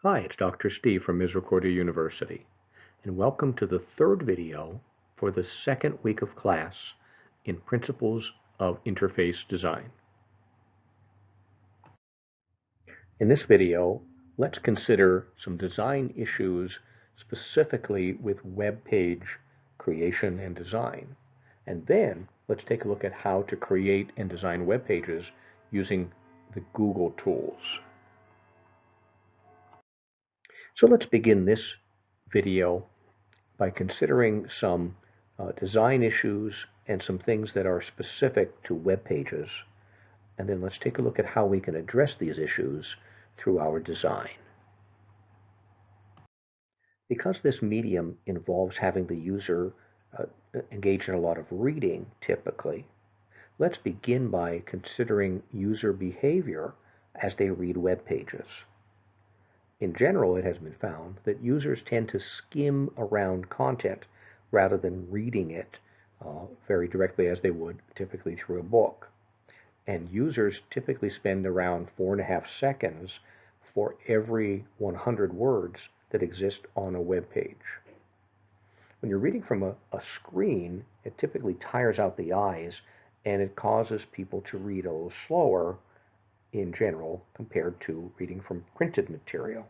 Hi, it's Dr. Steve from Misericordia University, and welcome to the third video for the second week of class in Principles of Interface Design. In this video, let's consider some design issues specifically with web page creation and design. And then let's take a look at how to create and design web pages using the Google tools. So let's begin this video by considering some design issues and some things that are specific to web pages. And then let's take a look at how we can address these issues through our design. Because this medium involves having the user engage in a lot of reading typically, let's begin by considering user behavior as they read web pages. In general, it has been found that users tend to skim around content rather than reading it very directly as they would typically through a book. And users typically spend around 4.5 seconds for every 100 words that exist on a web page. When you're reading from a screen, it typically tires out the eyes and it causes people to read a little slower in general compared to reading from printed material.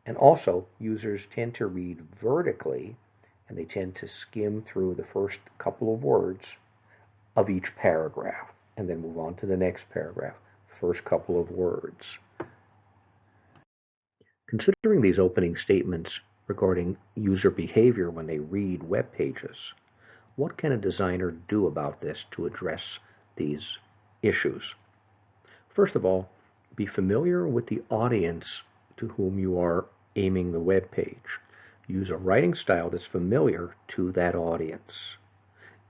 And also, users tend to read vertically, and they tend to skim through the first couple of words of each paragraph, and then move on to the next paragraph, first couple of words. Considering these opening statements regarding user behavior when they read web pages, what can a designer do about this to address these issues? First of all, be familiar with the audience to whom you are aiming the web page. Use a writing style that's familiar to that audience.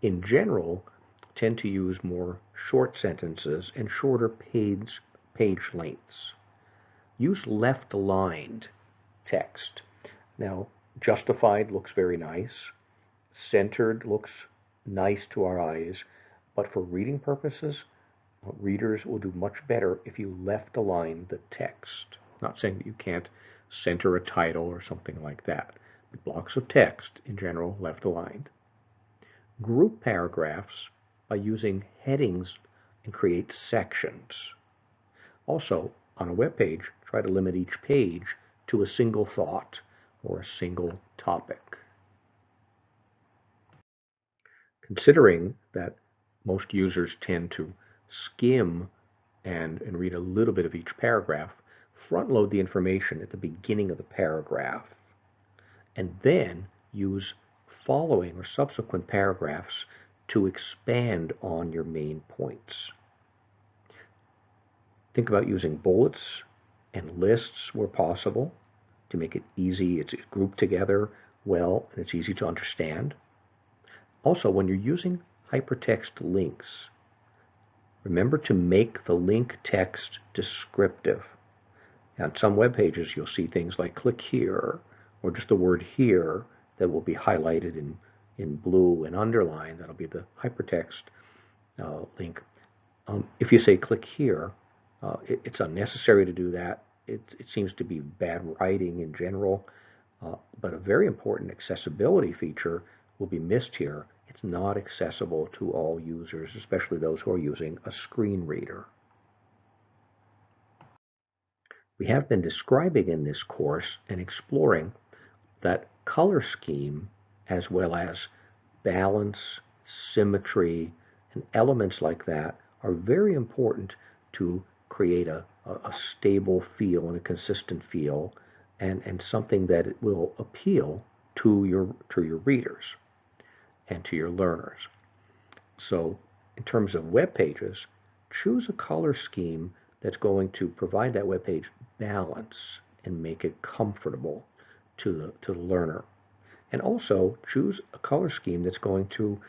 In general, tend to use more short sentences and shorter page lengths. Use left-aligned text. Now, justified looks very nice. Centered looks nice to our eyes, but for reading purposes, readers will do much better if you left-align the text. Not saying that you can't center a title or something like that. But blocks of text, in general, left-aligned. Group paragraphs by using headings and create sections. Also, on a web page, try to limit each page to a single thought or a single topic. Considering that most users tend to skim and read a little bit of each paragraph, front load the information at the beginning of the paragraph, and then use following or subsequent paragraphs to expand on your main points. Think about using bullets and lists where possible to make it easy. It's grouped together well, and it's easy to understand. Also, when you're using hypertext links, remember to make the link text descriptive. On some web pages, you'll see things like click here, or just the word here that will be highlighted in blue and underlined. That'll be the hypertext link. If you say click here, it's unnecessary to do that. It seems to be bad writing in general, but a very important accessibility feature will be missed here. It's not accessible to all users, especially those who are using a screen reader. We have been describing in this course and exploring that color scheme as well as balance, symmetry, and elements like that are very important to create a stable feel and a consistent feel and something that it will appeal to your readers and to your learners. So in terms of web pages, choose a color scheme that's going to provide that web page balance and make it comfortable to the learner. And also choose a color scheme that's going to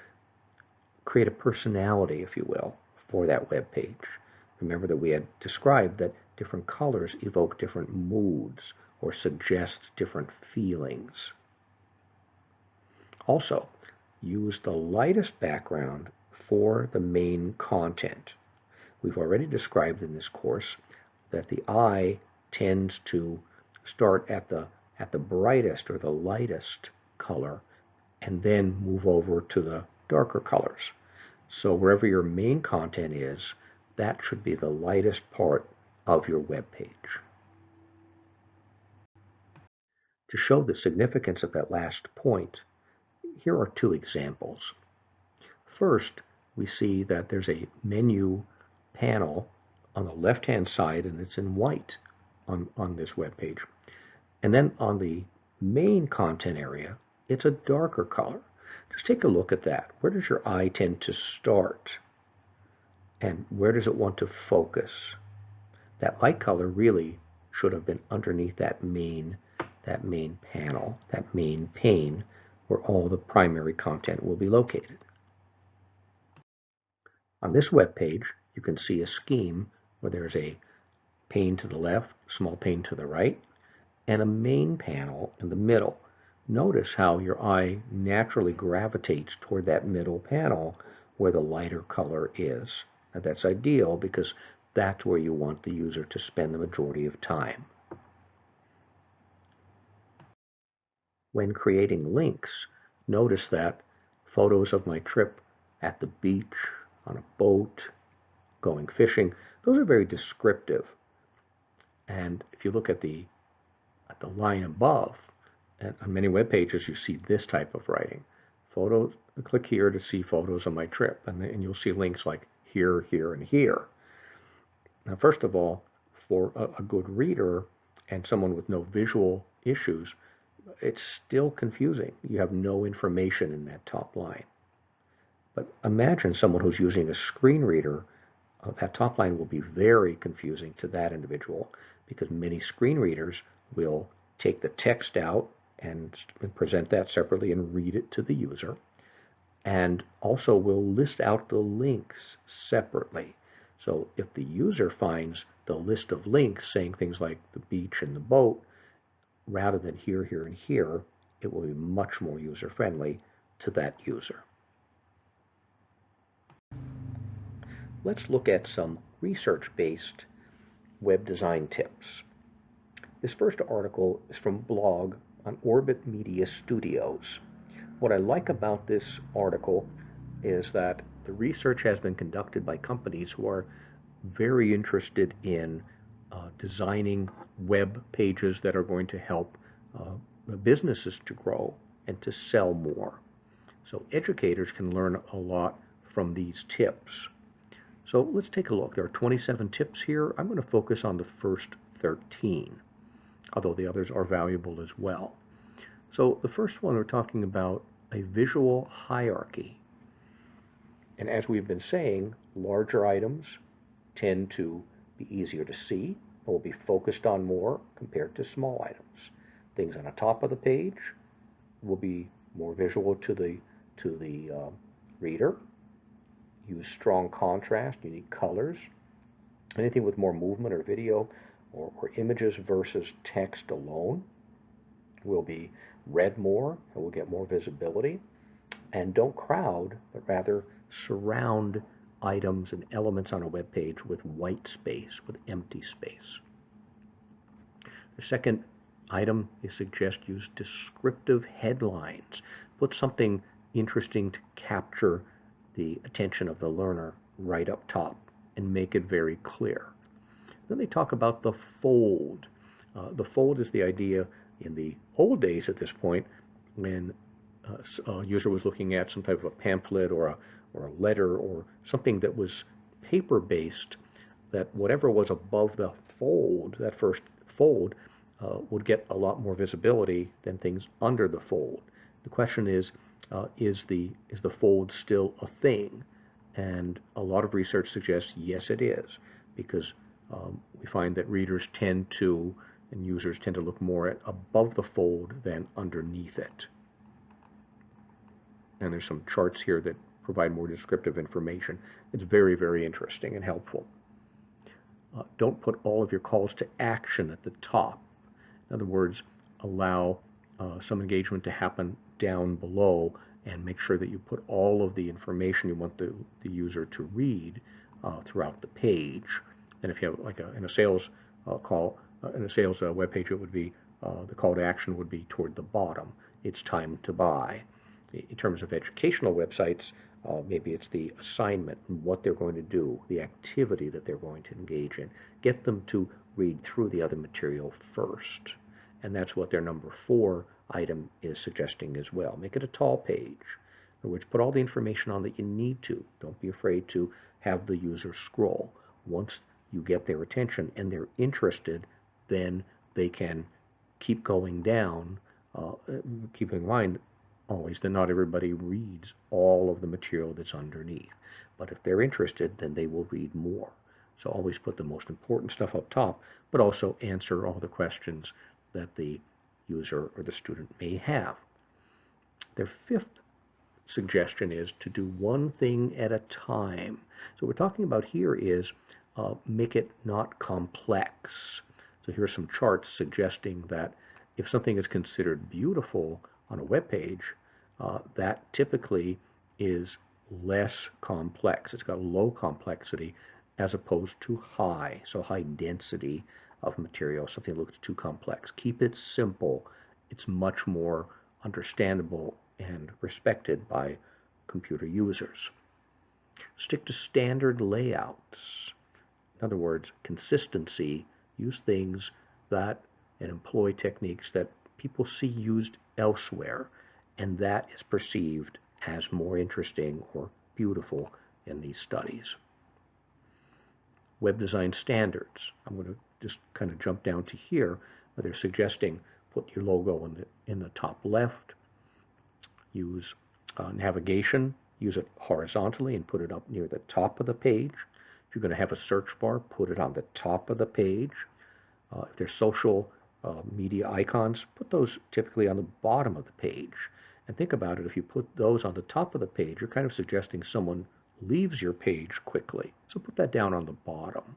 create a personality, if you will, for that web page. Remember that we had described that different colors evoke different moods or suggest different feelings. Also, use the lightest background for the main content. We've already described in this course that the eye tends to start at the brightest or the lightest color and then move over to the darker colors. So wherever your main content is, that should be the lightest part of your web page. To show the significance of that last point, here are two examples. First, we see that there's a menu panel on the left-hand side, and it's in white on this web page. And then on the main content area, it's a darker color. Just take a look at that. Where does your eye tend to start? And where does it want to focus? That light color really should have been underneath that main panel, that main pane, where all the primary content will be located. On this web page, you can see a scheme where there's a pane to the left, small pane to the right, and a main panel in the middle. Notice how your eye naturally gravitates toward that middle panel where the lighter color is. Now that's ideal because that's where you want the user to spend the majority of time. When creating links, notice that photos of my trip at the beach, on a boat, going fishing, those are very descriptive. And if you look at the line above, and on many web pages you see this type of writing. Photos, click here to see photos of my trip, and you'll see links like here, here, and here. Now, first of all, for a good reader and someone with no visual issues, it's still confusing. You have no information in that top line. But imagine someone who's using a screen reader. That top line will be very confusing to that individual because many screen readers will take the text out and present that separately and read it to the user, and also will list out the links separately. So if the user finds the list of links saying things like the beach and the boat, rather than here, here, and here, it will be much more user-friendly to that user. Let's look at some research-based web design tips. This first article is from a blog on Orbit Media Studios. What I like about this article is that the research has been conducted by companies who are very interested in designing web pages that are going to help businesses to grow and to sell more. So educators can learn a lot from these tips. So let's take a look. There are 27 tips here. I'm going to focus on the first 13, although the others are valuable as well. So the first one, we're talking about a visual hierarchy. And as we've been saying, larger items tend to be easier to see, will be focused on more compared to small items. Things on the top of the page will be more visual to the reader. Use strong contrast, unique colors. Anything with more movement or video or images versus text alone will be read more and will get more visibility. And don't crowd, but rather surround items and elements on a web page with white space, with empty space. The second item is suggest use descriptive headlines. Put something interesting to capture the attention of the learner right up top and make it very clear. Then they talk about the fold. The fold is the idea in the old days at this point when a user was looking at some type of a pamphlet or a letter or something that was paper-based, that whatever was above the fold, that first fold, would get a lot more visibility than things under the fold. The question is the fold still a thing? And a lot of research suggests yes, it is, because we find that readers tend to, and users tend to look more at above the fold than underneath it. And there's some charts here that provide more descriptive information. It's very, very interesting and helpful. Don't put all of your calls to action at the top. In other words, allow some engagement to happen down below and make sure that you put all of the information you want the user to read throughout the page. And if you have, like in a sales call, in a sales web page, it would be the call to action would be toward the bottom. It's time to buy. In terms of educational websites, maybe it's the assignment and what they're going to do, the activity that they're going to engage in. Get them to read through the other material first. And that's what their number 4 item is suggesting as well. Make it a tall page. In other words, put all the information on that you need to. Don't be afraid to have the user scroll. Once you get their attention and they're interested, then they can keep going down. Keep in mind always that not everybody reads all of the material that's underneath. But if they're interested, then they will read more. So always put the most important stuff up top, but also answer all the questions that the user or the student may have. Their 5th suggestion is to do one thing at a time. So what we're talking about here is make it not complex. So here are some charts suggesting that if something is considered beautiful on a web page, that typically is less complex. It's got low complexity as opposed to high, so high density of material. Something that looks too complex. Keep it simple. It's much more understandable and respected by computer users. Stick to standard layouts. In other words, consistency. Use things that and employ techniques that people see used elsewhere, and that is perceived as more interesting or beautiful in these studies. Web design standards. I'm going to just kind of jump down to here where they're suggesting put your logo in the top left. Use navigation. Use it horizontally and put it up near the top of the page. If you're going to have a search bar, put it on the top of the page. If there's social media icons, put those typically on the bottom of the page. And think about it, if you put those on the top of the page, you're kind of suggesting someone leaves your page quickly. So put that down on the bottom.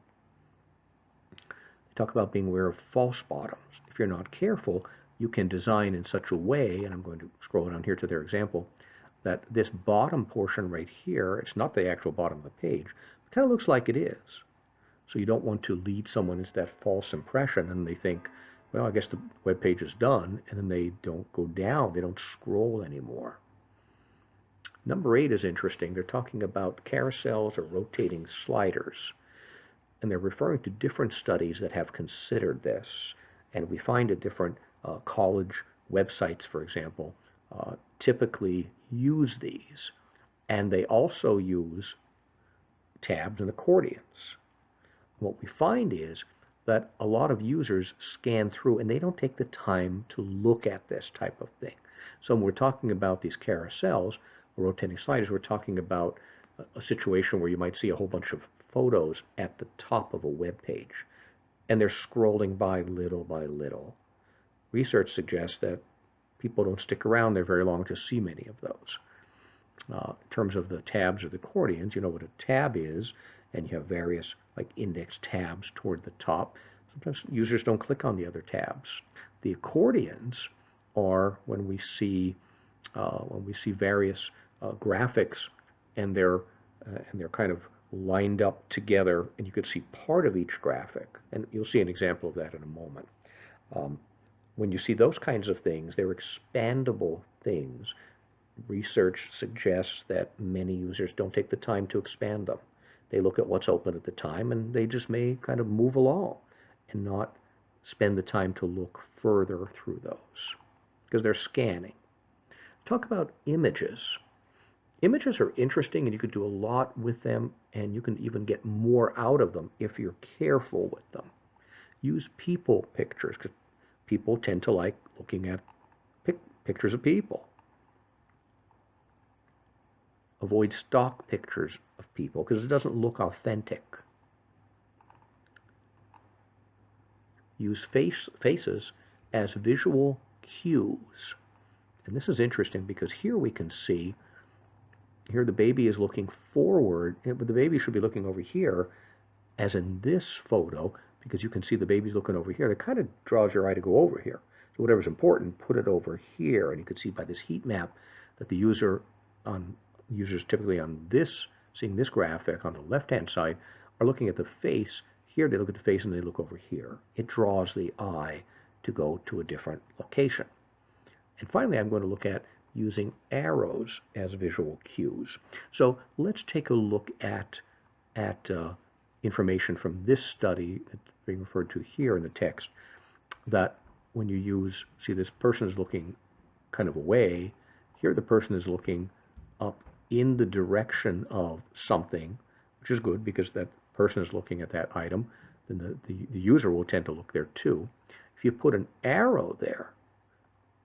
They talk about being aware of false bottoms. If you're not careful, you can design in such a way, and I'm going to scroll down here to their example, that this bottom portion right here, it's not the actual bottom of the page, it kind of looks like it is. So you don't want to lead someone into that false impression and they think, well, I guess the web page is done, and then they don't go down, they don't scroll anymore. Number 8 is interesting. They're talking about carousels or rotating sliders, and they're referring to different studies that have considered this, and we find at different college websites, for example, typically use these, and they also use tabs and accordions. What we find is that a lot of users scan through and they don't take the time to look at this type of thing. So when we're talking about these carousels or rotating sliders, we're talking about a situation where you might see a whole bunch of photos at the top of a web page, and they're scrolling by little. Research suggests that people don't stick around there very long to see many of those. In terms of the tabs or the accordions, you know what a tab is, and you have various like index tabs toward the top. Sometimes users don't click on the other tabs. The accordions are when we see various graphics and they're kind of lined up together, and you could see part of each graphic, and you'll see an example of that in a moment. When you see those kinds of things, they're expandable things. Research suggests that many users don't take the time to expand them. They look at what's open at the time, and they just may kind of move along and not spend the time to look further through those because they're scanning. Talk about images. Images are interesting, and you could do a lot with them, and you can even get more out of them if you're careful with them. Use people pictures, because people tend to like looking at pictures of people. Avoid stock pictures of people because it doesn't look authentic. Use faces as visual cues. And this is interesting because here we can see, here the baby is looking forward, but the baby should be looking over here, as in this photo, because you can see the baby's looking over here. It kind of draws your eye to go over here. So whatever's important, put it over here. And you can see by this heat map that the users typically on this, seeing this graphic on the left-hand side, are looking at the face Here they look at the face and they look over here. It draws the eye to go to a different location. And finally, I'm going to look at using arrows as visual cues. So let's take a look at information from this study that's being referred to here in the text, that when you use, see, this person is looking kind of away. Here the person is looking up in the direction of something, which is good because that person is looking at that item. Then the user will tend to look there too. If you put an arrow there,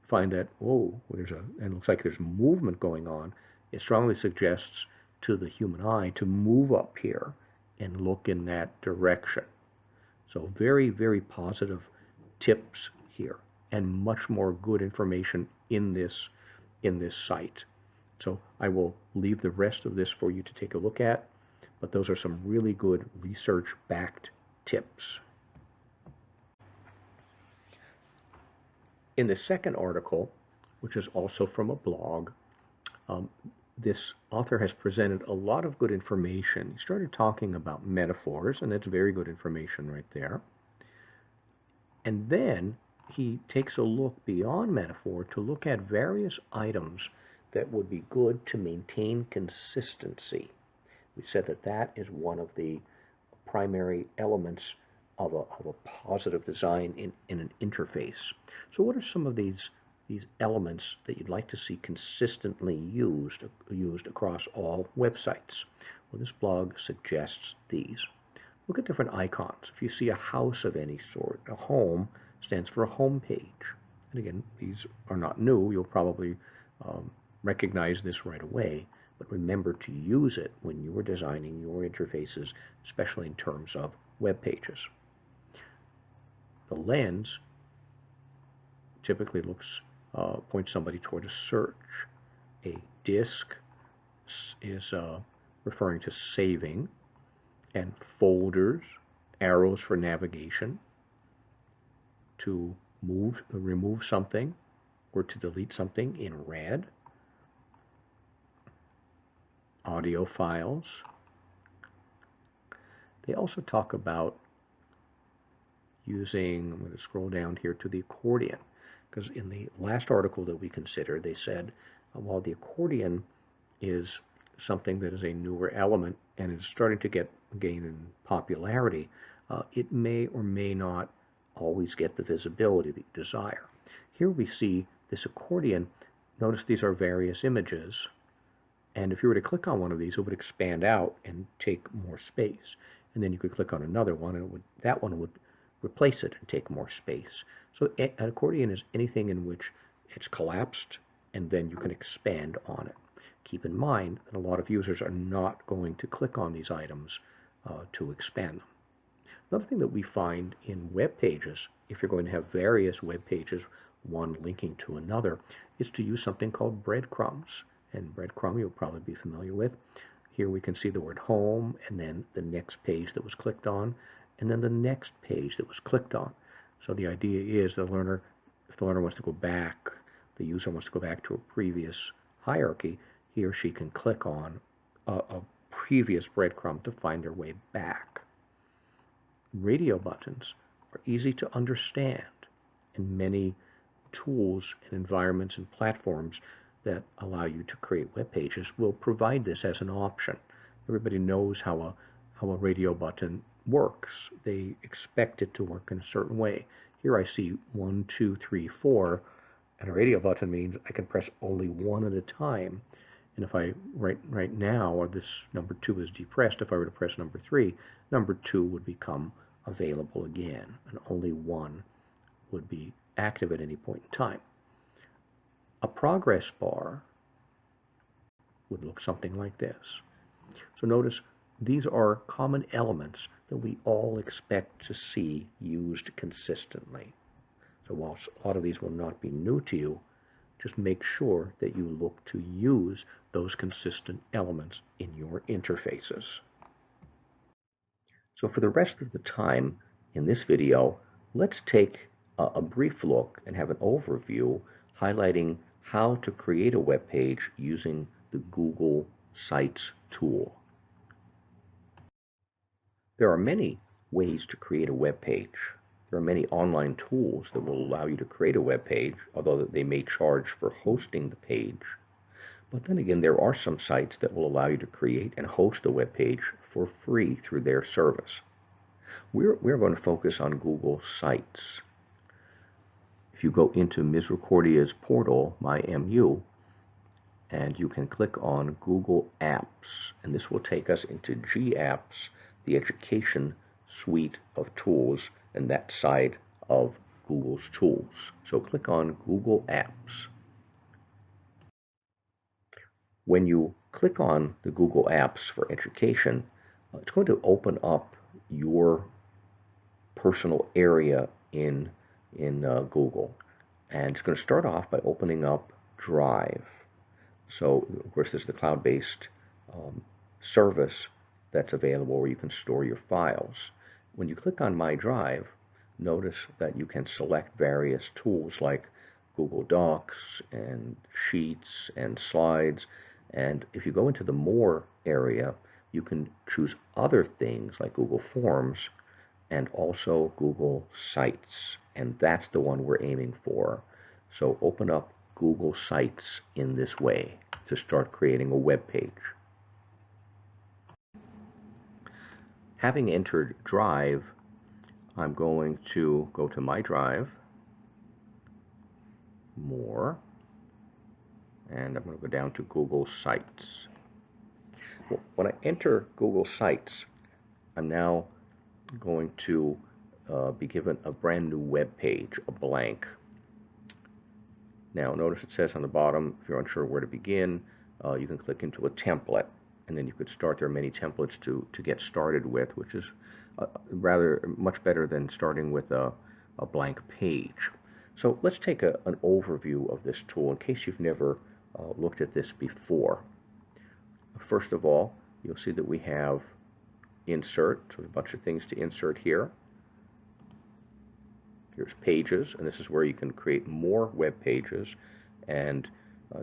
find that, oh, and it looks like there's movement going on. It strongly suggests to the human eye to move up here and look in that direction. So very, very positive tips here, and much more good information in this site. So I will leave the rest of this for you to take a look at, but those are some really good research-backed tips. In the second article, which is also from a blog, this author has presented a lot of good information. He started talking about metaphors, and that's very good information right there. And then he takes a look beyond metaphor to look at various items that would be good to maintain consistency. We said that that is one of the primary elements of a positive design in an interface. So what are some of these elements that you'd like to see consistently used across all websites? Well, this blog suggests these. Look at different icons. If you see a house of any sort, a home stands for a home page. And again, these are not new. You'll probably recognize this right away, but remember to use it when you are designing your interfaces, especially in terms of web pages. The lens typically points somebody toward a search. A disk is referring to saving, and folders, arrows for navigation, to remove something or to delete something in red. Audio files. They also talk about using, I'm going to scroll down here to the accordion, because in the last article that we considered, they said, while the accordion is something that is a newer element and is starting to gain in popularity, it may or may not always get the visibility that you desire. Here we see this accordion. Notice these are various images, and if you were to click on one of these, it would expand out and take more space. And then you could click on another one, and that one would replace it and take more space. So an accordion is anything in which it's collapsed, and then you can expand on it. Keep in mind that a lot of users are not going to click on these items to expand them. Another thing that we find in web pages, if you're going to have various web pages, one linking to another, is to use something called breadcrumbs. And breadcrumb you'll probably be familiar with. Here we can see the word home, and then the next page that was clicked on, and then the next page that was clicked on. So the idea is if the learner wants to go back, the user wants to go back to a previous hierarchy, he or she can click on a previous breadcrumb to find their way back. Radio buttons are easy to understand, and many tools and environments and platforms that allow you to create web pages will provide this as an option. Everybody knows how a radio button works. They expect it to work in a certain way. Here I see 1, 2, 3, 4, and a radio button means I can press only one at a time. And if I right now, or this number 2 is depressed, if I were to press number 3, number 2 would become available again, and only 1 would be active at any point in time. A progress bar would look something like this. So notice these are common elements that we all expect to see used consistently. So whilst a lot of these will not be new to you, just make sure that you look to use those consistent elements in your interfaces. So for the rest of the time in this video, let's take a brief look and have an overview highlighting how to create a web page using the Google Sites tool. There are many ways to create a web page. There are many online tools that will allow you to create a web page, although they may charge for hosting the page. But then again, there are some sites that will allow you to create and host a web page for free through their service. We're going to focus on Google Sites. If you go into Misericordia's portal, MyMU, and you can click on Google Apps, and this will take us into GApps, the education suite of tools, and that side of Google's tools. So click on Google Apps. When you click on the Google Apps for Education, it's going to open up your personal area in Google. And it's going to start off by opening up Drive. So, of course, this is the cloud-based service that's available where you can store your files. When you click on My Drive, notice that you can select various tools like Google Docs and Sheets and Slides. And if you go into the More area, you can choose other things like Google Forms and also Google Sites. And that's the one we're aiming for. So open up Google Sites in this way to start creating a web page. Having entered Drive, I'm going to go to My Drive, More, and I'm going to go down to Google Sites. Well, when I enter Google Sites, I'm now going to be given a brand new web page, a blank. Now notice it says on the bottom, if you're unsure where to begin, you can click into a template, and then you could start. There are many templates to get started with, which is rather much better than starting with a blank page. So let's take an overview of this tool in case you've never looked at this before. First of all, you'll see that we have Insert, so there's a bunch of things to insert here. Here's Pages, and this is where you can create more web pages and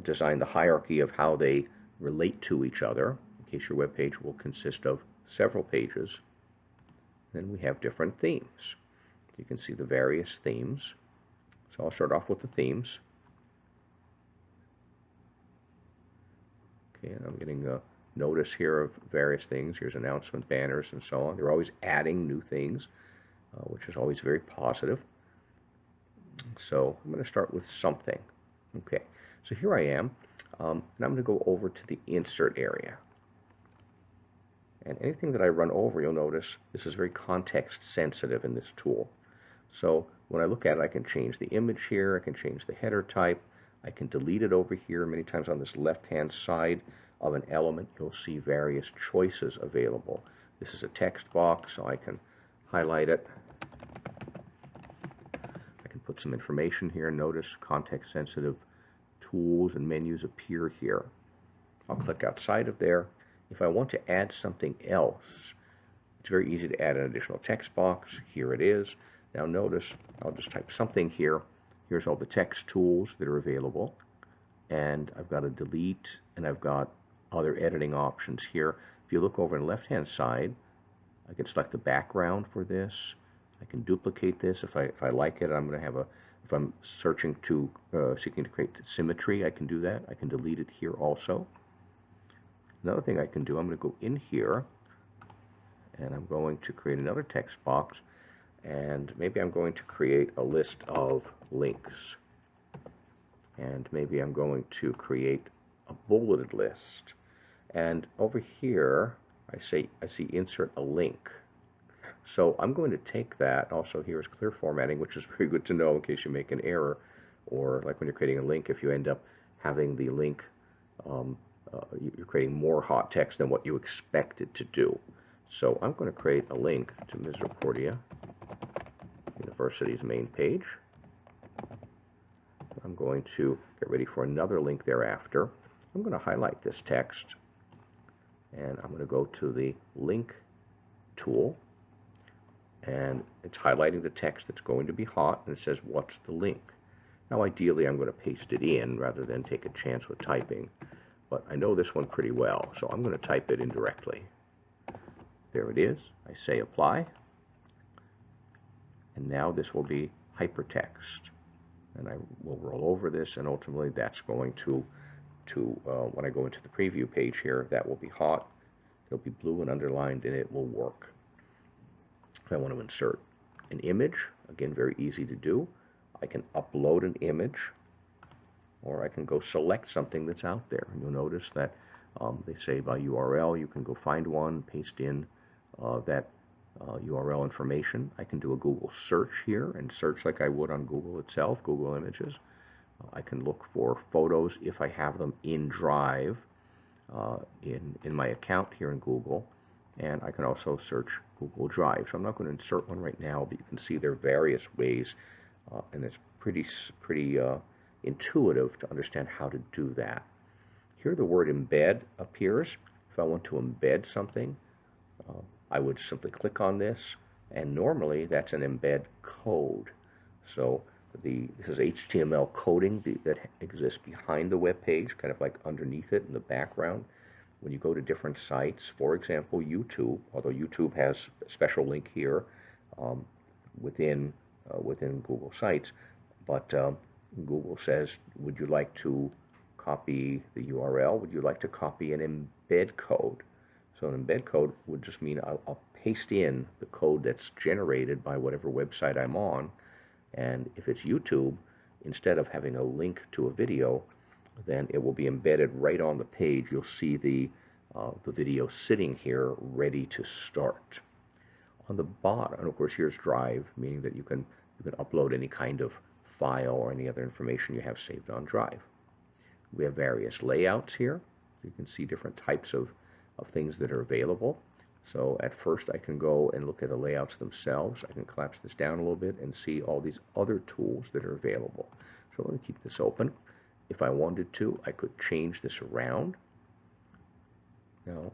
design the hierarchy of how they relate to each other, in case your web page will consist of several pages. Then we have different themes. You can see the various themes. So I'll start off with the themes. Okay, and I'm getting a notice here of various things. Here's announcement banners and so on. They're always adding new things, which is always very positive. So I'm going to start with something. Okay, so here I am, and I'm going to go over to the Insert area. And anything that I run over, you'll notice this is very context sensitive in this tool. So when I look at it, I can change the image here, I can change the header type, I can delete it over here. Many times on this left-hand side of an element, you'll see various choices available. This is a text box, so I can highlight it. I can put some information here. Notice context-sensitive tools and menus appear here. I'll click outside of there. If I want to add something else, it's very easy to add an additional text box. Here it is. Now notice, I'll just type something here. Here's all the text tools that are available. And I've got a delete, and I've got other editing options here. If you look over on the left-hand side, I can select the background for this. I can duplicate this if I like it. I'm going to have a, if I'm seeking to create symmetry, I can do that. I can delete it here also. Another thing I can do, I'm going to go in here, and I'm going to create another text box, and maybe I'm going to create a list of links. And maybe I'm going to create a bulleted list. And over here, I see insert a link. So I'm going to take that. Also, here's clear formatting, which is very good to know in case you make an error, or like when you're creating a link, if you end up having the link, you're creating more hot text than what you expected to do. So I'm going to create a link to Misericordia University's main page. I'm going to get ready for another link thereafter. I'm going to highlight this text, and I'm going to go to the link tool, and it's highlighting the text that's going to be hot, and it says, what's the link? Now ideally I'm going to paste it in rather than take a chance with typing, but I know this one pretty well, so I'm going to type it in directly. There it is. I say apply, And now this will be hypertext. And I will roll over this, and ultimately that's going to when I go into the preview page here, that will be hot. It'll be blue and underlined, and it will work. If I want to insert an image, again, very easy to do. I can upload an image, or I can go select something that's out there. And you'll notice that they say by URL, you can go find one, paste in that URL information. I can do a Google search here and search like I would on Google itself, Google Images. I can look for photos if I have them in Drive in my account here in Google, and I can also search Google Drive. So I'm not going to insert one right now, but you can see there are various ways, and it's pretty intuitive to understand how to do that. Here the word embed appears. If I want to embed something, I would simply click on this, and normally that's an embed code. So this is HTML coding that exists behind the web page, kind of like underneath it in the background. When you go to different sites, for example, YouTube, although YouTube has a special link here within Google Sites, but Google says, would you like to copy the URL? Would you like to copy an embed code? So an embed code would just mean I'll paste in the code that's generated by whatever website I'm on. And if it's YouTube, instead of having a link to a video, then it will be embedded right on the page. You'll see the video sitting here ready to start. On the bottom, and of course here's Drive, meaning that you can upload any kind of file or any other information you have saved on Drive. We have various layouts here. You can see different types of things that are available. So at first I can go and look at the layouts themselves. I can collapse this down a little bit and see all these other tools that are available. So let me keep this open. If I wanted to, I could change this around. Now,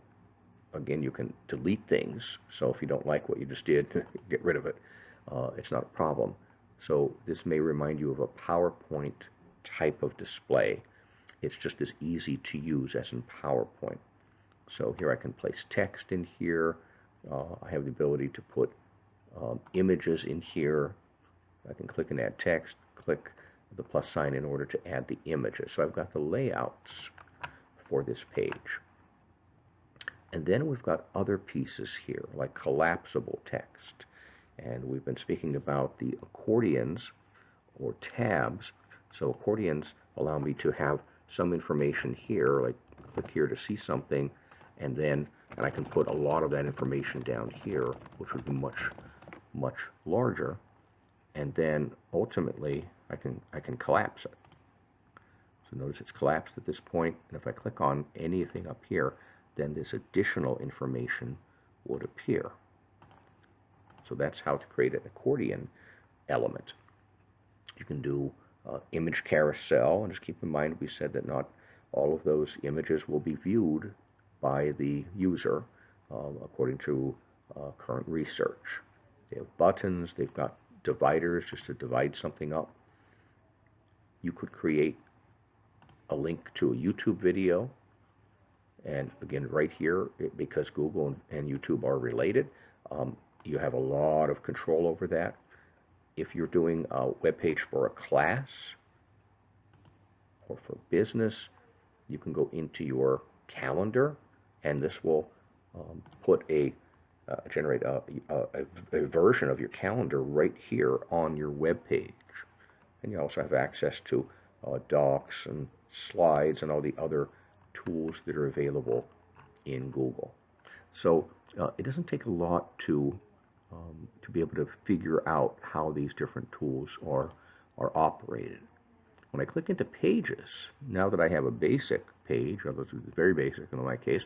again, you can delete things. So if you don't like what you just did, get rid of it. It's not a problem. So this may remind you of a PowerPoint type of display. It's just as easy to use as in PowerPoint. So here I can place text in here. I have the ability to put images in here. I can click and add text, click the plus sign in order to add the images. So I've got the layouts for this page. And then we've got other pieces here, like collapsible text. And we've been speaking about the accordions or tabs. So accordions allow me to have some information here, like click here to see something, and I can put a lot of that information down here, which would be much larger, and then ultimately I can collapse it. So notice it's collapsed at this point, and if I click on anything up here, then this additional information would appear. So that's how to create an accordion element. You can do image carousel, and just keep in mind we said that not all of those images will be viewed by the user according to current research. They have buttons, they've got dividers just to divide something up. You could create a link to a YouTube video, and again right here, because Google and YouTube are related, you have a lot of control over that. If you're doing a web page for a class or for business, you can go into your calendar, and this will generate a version of your calendar right here on your web page. And you also have access to docs and slides and all the other tools that are available in Google. So it doesn't take a lot to be able to figure out how these different tools are operated. When I click into pages, now that I have a basic page, although it's very basic in my case,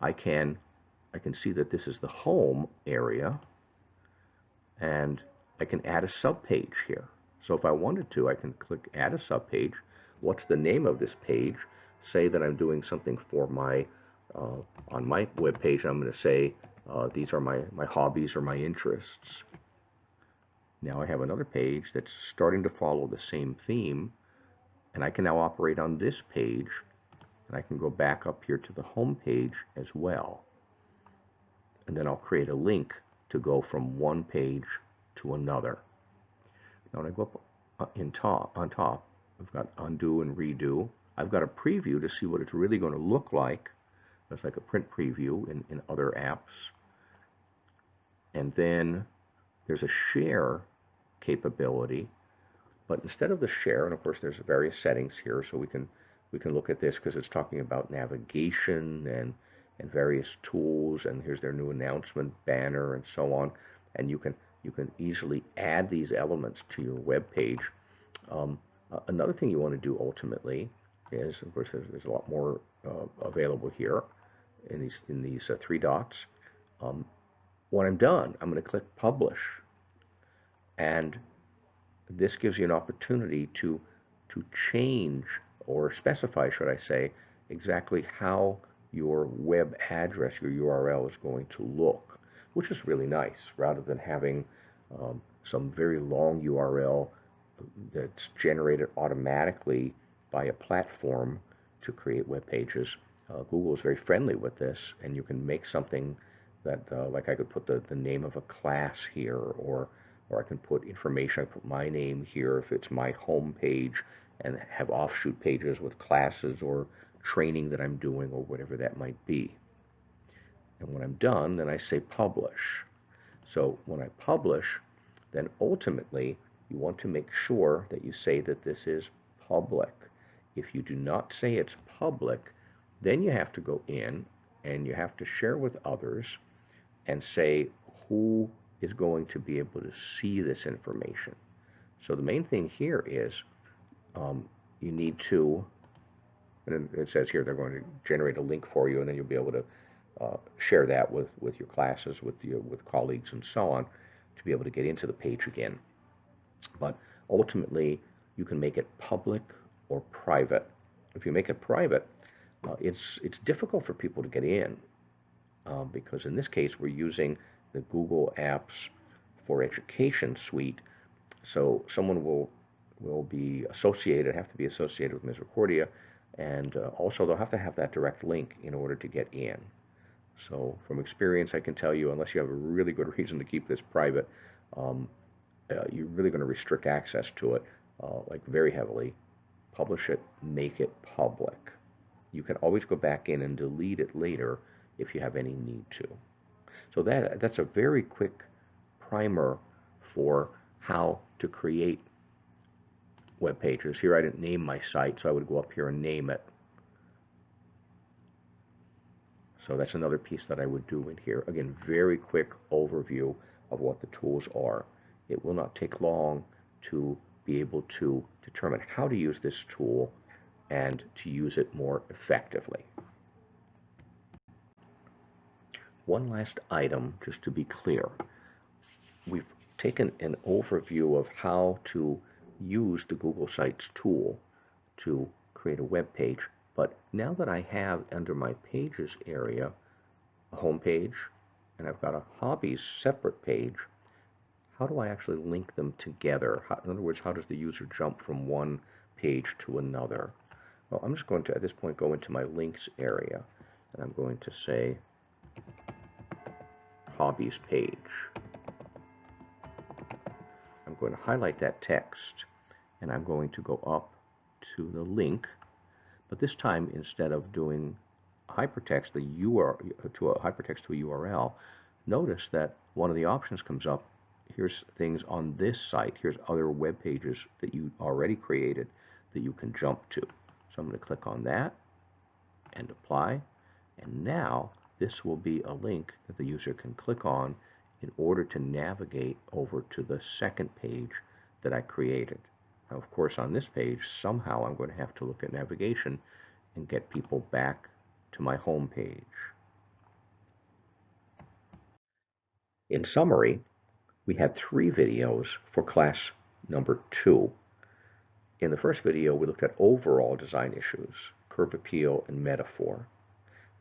I can see that this is the home area, and I can add a subpage here. So if I wanted to, I can click add a subpage. What's the name of this page? Say that I'm doing something for my on my web page. I'm going to say these are my hobbies or my interests. Now I have another page that's starting to follow the same theme, and I can now operate on this page, and I can go back up here to the home page as well. And then I'll create a link to go from one page to another. Now when I go up on top, I've got undo and redo. I've got a preview to see what it's really going to look like. That's like a print preview in other apps. And then there's a share capability. But instead of the share, and of course there's various settings here, so we can look at this because it's talking about navigation and various tools, and here's their new announcement banner and so on, and you can easily add these elements to your web page. Another thing you want to do ultimately is, of course, there's a lot more available here in these three dots. When I'm done, I'm going to click Publish, and this gives you an opportunity to change or specify, should I say, exactly how your web address, your URL, is going to look, which is really nice, rather than having some very long URL that's generated automatically by a platform to create web pages. Google is very friendly with this, and you can make something that, like I could put the name of a class here, or I can put information, I put my name here if it's my home page, and have offshoot pages with classes or training that I'm doing or whatever that might be. And when I'm done, then I say publish. So when I publish, then ultimately you want to make sure that you say that this is public. If you do not say it's public, then you have to go in and you have to share with others and say who is going to be able to see this information. So the main thing here is you need to, and it says here they're going to generate a link for you, and then you'll be able to share that with your classes, with colleagues, and so on, to be able to get into the page again. But ultimately, you can make it public or private. If you make it private, it's difficult for people to get in because in this case we're using the Google Apps for Education suite. So someone will be associated, have to be associated with Misericordia, and also they'll have to have that direct link in order to get in. So from experience, I can tell you, unless you have a really good reason to keep this private, you're really going to restrict access to it, like very heavily. Publish it, make it public. You can always go back in and delete it later if you have any need to. So that's a very quick primer for how to create web pages. Here I didn't name my site, so I would go up here and name it. So that's another piece that I would do in here. Again, very quick overview of what the tools are. It will not take long to be able to determine how to use this tool and to use it more effectively. One last item, just to be clear. We've taken an overview of how to use the Google Sites tool to create a web page. But now that I have under my Pages area a home page, and I've got a Hobbies separate page, how do I actually link them together? In other words, how does the user jump from one page to another? Well, I'm just going to, at this point, go into my Links area, and I'm going to say Hobbies page. I'm going to highlight that text, and I'm going to go up to the link. But this time, instead of doing hypertext, hypertext to a URL, notice that one of the options comes up. Here's things on this site. Here's other web pages that you already created that you can jump to. So I'm going to click on that and apply. And now this will be a link that the user can click on in order to navigate over to the second page that I created. Now, of course, on this page, somehow I'm going to have to look at navigation and get people back to my home page. In summary, we had 3 videos for class number 2. In the first video, we looked at overall design issues, curb appeal, and metaphor.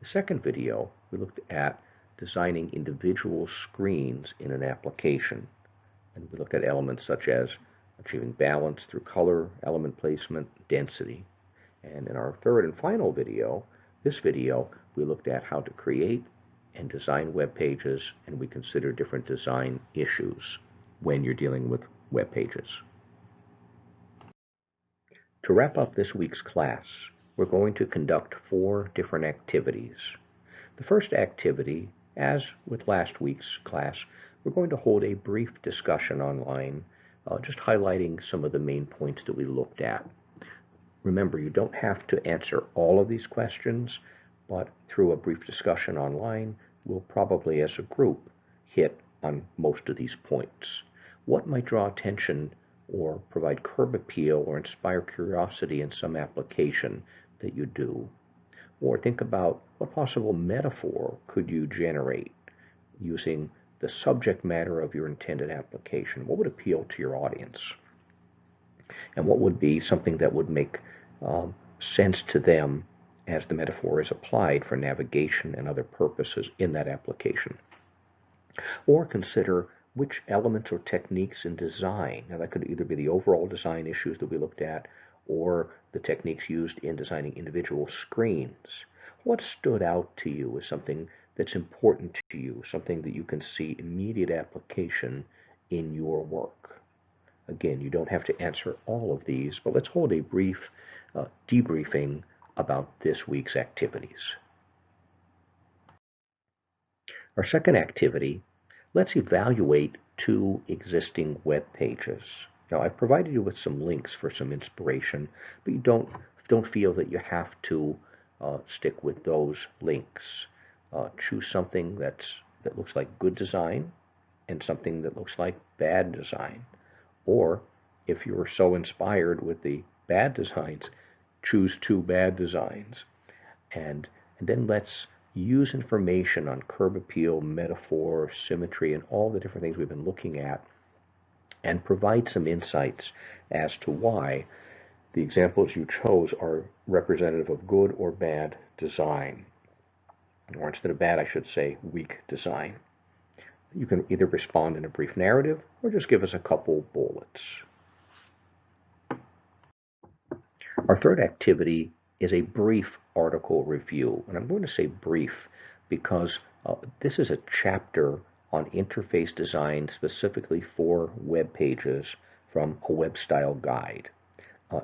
The second video, we looked at designing individual screens in an application, and we looked at elements such as achieving balance through color, element placement, density. And in our third and final video, this video, we looked at how to create and design web pages, and we considered different design issues. when you're dealing with web pages. To wrap up this week's class, we're going to conduct 4 different activities. The first activity, as with last week's class, we're going to hold a brief discussion online, just highlighting some of the main points that we looked at. Remember, you don't have to answer all of these questions, but through a brief discussion online, we'll probably as a group hit on most of these points. What might draw attention or provide curb appeal or inspire curiosity in some application that you do? Or think about what possible metaphor could you generate using the subject matter of your intended application? What would appeal to your audience? And what would be something that would make sense to them as the metaphor is applied for navigation and other purposes in that application? Or consider which elements or techniques in design, now that could either be the overall design issues that we looked at or the techniques used in designing individual screens. What stood out to you as something that's important to you, something that you can see immediate application in your work? Again, you don't have to answer all of these, but let's hold a brief debriefing about this week's activities. Our second activity, let's evaluate 2 existing web pages. Now, I've provided you with some links for some inspiration, but you don't feel that you have to stick with those links. Choose something that looks like good design and something that looks like bad design. Or if you're so inspired with the bad designs, choose 2 bad designs. And then let's use information on curb appeal, metaphor, symmetry, and all the different things we've been looking at, and provide some insights as to why the examples you chose are representative of good or bad design. Or instead of bad, I should say weak design. You can either respond in a brief narrative or just give us a couple bullets. Our third activity is a brief article review. And I'm going to say brief because this is a chapter on interface design specifically for web pages from a web style guide.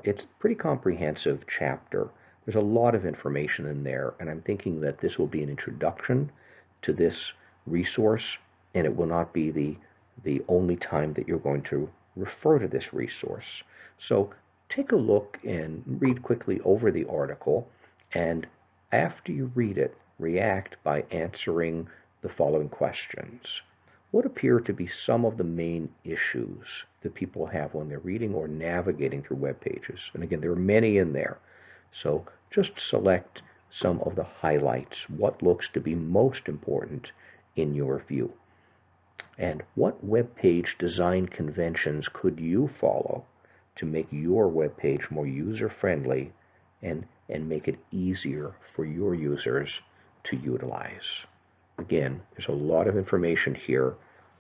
It's a pretty comprehensive chapter. There's a lot of information in there, and I'm thinking that this will be an introduction to this resource, and it will not be the only time that you're going to refer to this resource. So take a look and read quickly over the article, and after you read it, react by answering the following questions. What appear to be some of the main issues that people have when they're reading or navigating through web pages? And again, there are many in there. So just select some of the highlights. What looks to be most important in your view? And what web page design conventions could you follow to make your web page more user-friendly and make it easier for your users to utilize? Again, there's a lot of information here.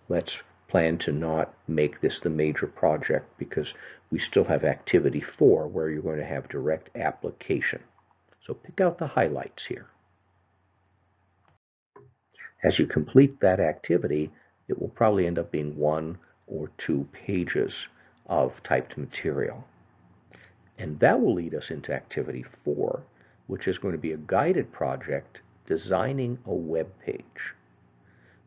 Let's plan to not make this the major project because we still have activity 4 where you're going to have direct application. So pick out the highlights here. As you complete that activity, it will probably end up being 1 or 2 pages of typed material. And that will lead us into activity 4, which is going to be a guided project designing a web page.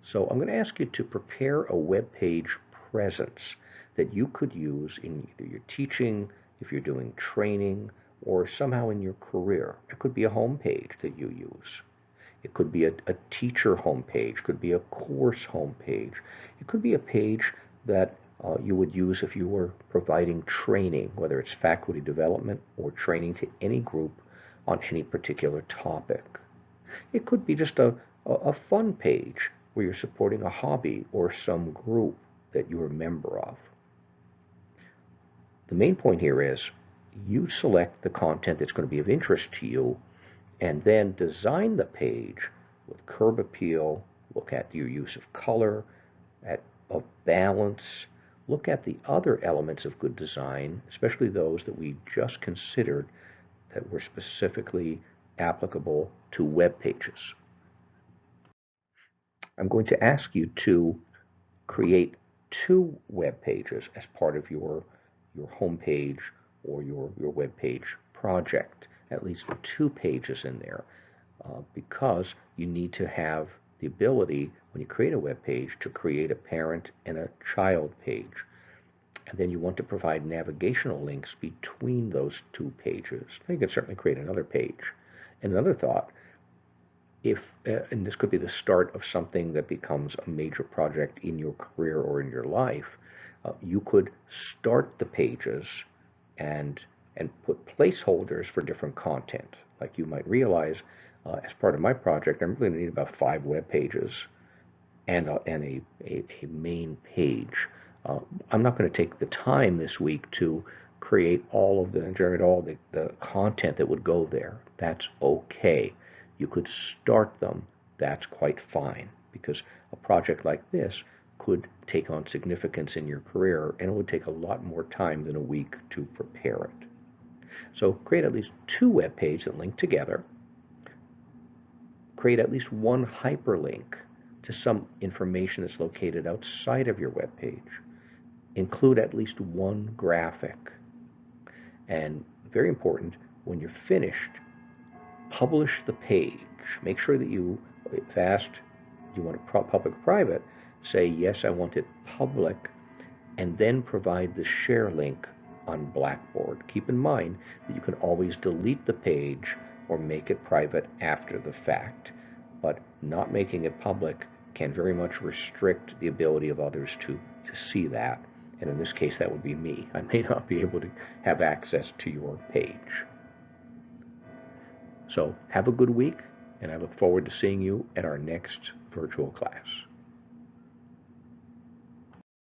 So I'm going to ask you to prepare a web page presence that you could use in either your teaching, if you're doing training, or somehow in your career. It could be a home page that you use. It could be a teacher home page, could be a course home page. It could be a page that you would use if you were providing training, whether it's faculty development or training to any group on any particular topic. It could be just a fun page where you're supporting a hobby or some group that you're a member of. The main point here is you select the content that's going to be of interest to you and then design the page with curb appeal, look at your use of color, of balance, look at the other elements of good design, especially those that we just considered that were specifically applicable to web pages. I'm going to ask you to create 2 web pages as part of your home page or your web page project. At least 2 pages in there, because you need to have the ability, when you create a web page, to create a parent and a child page. And then you want to provide navigational links between those 2 pages. Now you can certainly create another page. And another thought, if and this could be the start of something that becomes a major project in your career or in your life, you could start the pages and put placeholders for different content. Like you might realize, as part of my project, I'm really going to need about 5 web pages and a main page. I'm not going to take the time this week to create generate all the content that would go there. That's okay. You could start them. That's quite fine, because a project like this could take on significance in your career, and it would take a lot more time than a week to prepare it. So create at least 2 web pages that link together. Create at least 1 hyperlink to some information that's located outside of your web page. Include at least 1 graphic. And very important, when you're finished, publish the page. Make sure that you, if asked, you want it public-private, say, yes, I want it public, and then provide the share link on Blackboard. Keep in mind that you can always delete the page or make it private after the fact, but not making it public can very much restrict the ability of others to see that. And in this case, that would be me. I may not be able to have access to your page. So have a good week, and I look forward to seeing you at our next virtual class.